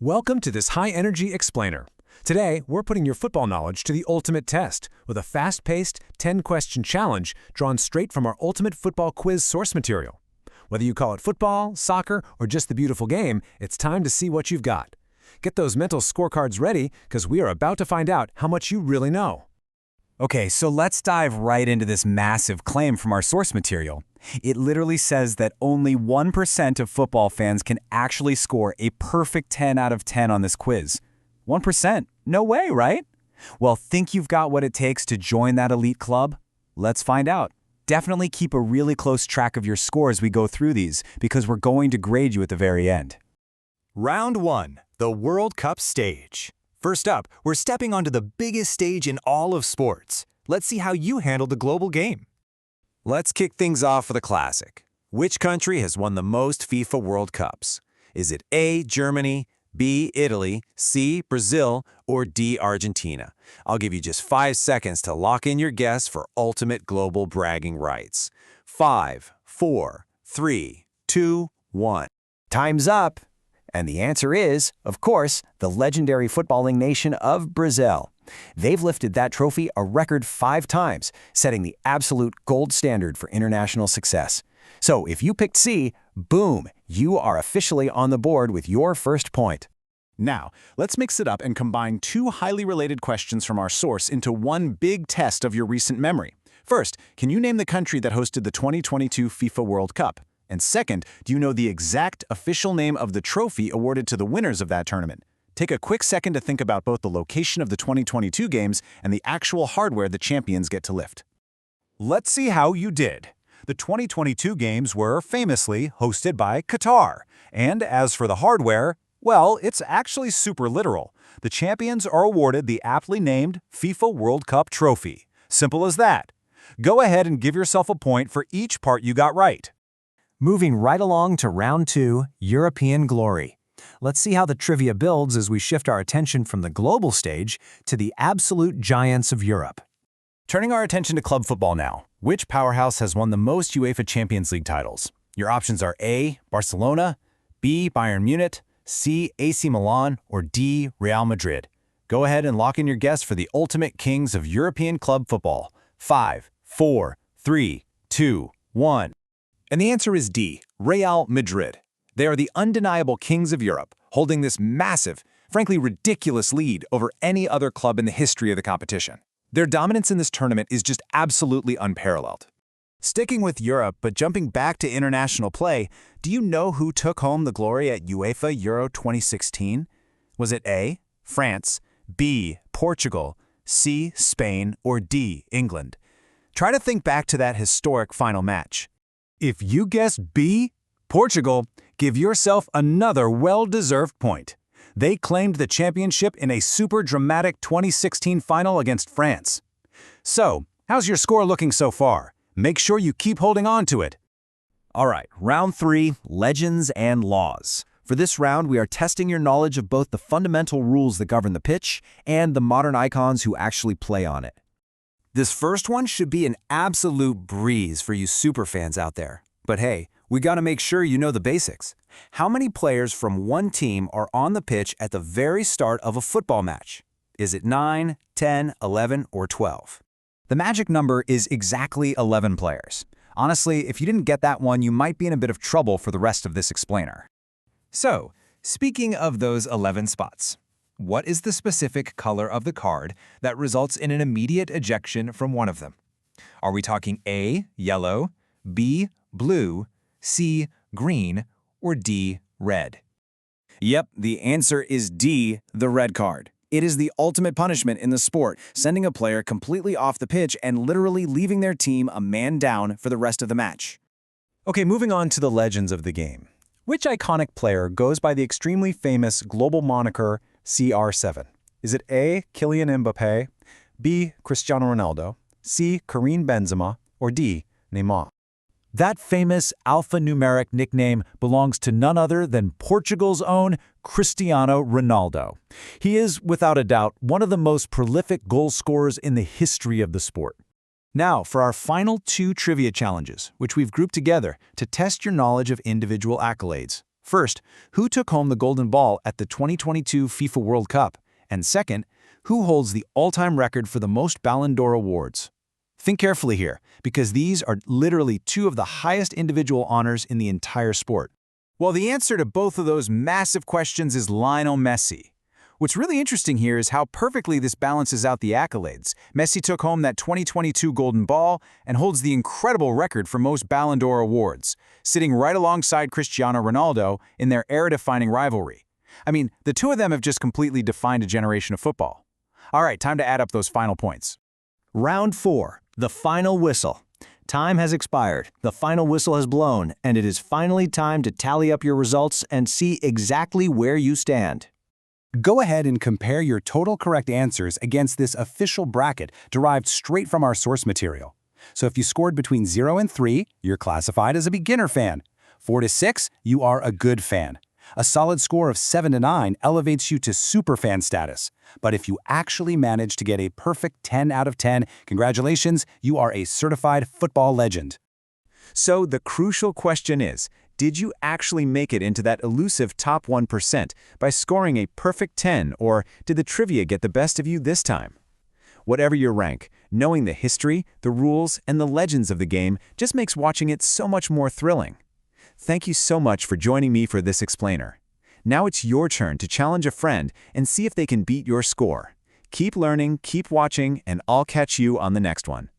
Welcome to this high-energy explainer. Today, we're putting your football knowledge to the ultimate test with a fast-paced, 10-question challenge drawn straight from our ultimate football quiz source material. Whether you call it football, soccer, or just the beautiful game, it's time to see what you've got. Get those mental scorecards ready, because we are about to find out how much you really know. Okay, so let's dive right into this massive claim from our source material. It literally says that only 1% of football fans can actually score a perfect 10 out of 10 on this quiz. 1%? No way, right? Well, think you've got what it takes to join that elite club? Let's find out. Definitely keep a really close track of your score as we go through these, because we're going to grade you at the very end. Round 1, the World Cup stage. First up, we're stepping onto the biggest stage in all of sports. Let's see how you handle the global game. Let's kick things off with a classic. Which country has won the most FIFA World Cups? Is it A, Germany, B, Italy, C, Brazil, or D, Argentina? I'll give you just 5 seconds to lock in your guess for ultimate global bragging rights. 5, 4, 3, 2, 1. Time's up! And the answer is, of course, the legendary footballing nation of Brazil. They've lifted that trophy a record 5 times, setting the absolute gold standard for international success. So if you picked C, boom, you are officially on the board with your first point. Now, let's mix it up and combine 2 highly related questions from our source into one big test of your recent memory. First, can you name the country that hosted the 2022 FIFA World Cup? And second, do you know the exact official name of the trophy awarded to the winners of that tournament? Take a quick second to think about both the location of the 2022 games and the actual hardware the champions get to lift. Let's see how you did. The 2022 games were famously hosted by Qatar. And as for the hardware, well, it's actually super literal. The champions are awarded the aptly named FIFA World Cup trophy. Simple as that. Go ahead and give yourself a point for each part you got right. Moving right along to round 2, European glory. Let's see how the trivia builds as we shift our attention from the global stage to the absolute giants of Europe. Turning our attention to club football now, which powerhouse has won the most UEFA Champions League titles? Your options are A, Barcelona, B, Bayern Munich, C, AC Milan, or D, Real Madrid. Go ahead and lock in your guess for the ultimate kings of European club football. 5, 4, 3, 2, 1. And the answer is D, Real Madrid. They are the undeniable kings of Europe, holding this massive, frankly ridiculous lead over any other club in the history of the competition. Their dominance in this tournament is just absolutely unparalleled. Sticking with Europe, but jumping back to international play, do you know who took home the glory at UEFA Euro 2016? Was it A, France, B, Portugal, C, Spain, or D, England? Try to think back to that historic final match. If you guessed B, Portugal, give yourself another well-deserved point. They claimed the championship in a super dramatic 2016 final against France. So, how's your score looking so far? Make sure you keep holding on to it. All right, round 3, legends and laws. For this round, we are testing your knowledge of both the fundamental rules that govern the pitch and the modern icons who actually play on it. This first one should be an absolute breeze for you superfans out there. But hey, we gotta make sure you know the basics. How many players from one team are on the pitch at the very start of a football match? Is it 9, 10, 11, or 12? The magic number is exactly 11 players. Honestly, if you didn't get that one, you might be in a bit of trouble for the rest of this explainer. So, speaking of those 11 spots, what is the specific color of the card that results in an immediate ejection from one of them? Are we talking A, yellow, B, blue, C, green, or D, red? Yep, the answer is D, the red card. It is the ultimate punishment in the sport, sending a player completely off the pitch and literally leaving their team a man down for the rest of the match. Okay, moving on to the legends of the game. Which iconic player goes by the extremely famous global moniker CR7? Is it A, Kylian Mbappé, B, Cristiano Ronaldo, C, Karim Benzema, or D, Neymar? That famous alphanumeric nickname belongs to none other than Portugal's own Cristiano Ronaldo. He is, without a doubt, one of the most prolific goal scorers in the history of the sport. Now, for our final 2 trivia challenges, which we've grouped together to test your knowledge of individual accolades. First, who took home the golden ball at the 2022 FIFA World Cup? And second, who holds the all-time record for the most Ballon d'Or awards? Think carefully here, because these are literally two of the highest individual honors in the entire sport. Well, the answer to both of those massive questions is Lionel Messi. What's really interesting here is how perfectly this balances out the accolades. Messi took home that 2022 Golden Ball and holds the incredible record for most Ballon d'Or awards, sitting right alongside Cristiano Ronaldo in their era-defining rivalry. I mean, the two of them have just completely defined a generation of football. All right, time to add up those final points. Round 4, the final whistle. Time has expired, the final whistle has blown, and it is finally time to tally up your results and see exactly where you stand. Go ahead and compare your total correct answers against this official bracket derived straight from our source material. So if you scored between 0 and 3, you're classified as a beginner fan. 4 to 6, you are a good fan. A solid score of 7 to 9 elevates you to superfan status. But if you actually manage to get a perfect 10 out of 10, congratulations, you are a certified football legend. So the crucial question is, did you actually make it into that elusive top 1% by scoring a perfect 10, or did the trivia get the best of you this time? Whatever your rank, knowing the history, the rules, and the legends of the game just makes watching it so much more thrilling. Thank you so much for joining me for this explainer. Now it's your turn to challenge a friend and see if they can beat your score. Keep learning, keep watching, and I'll catch you on the next one.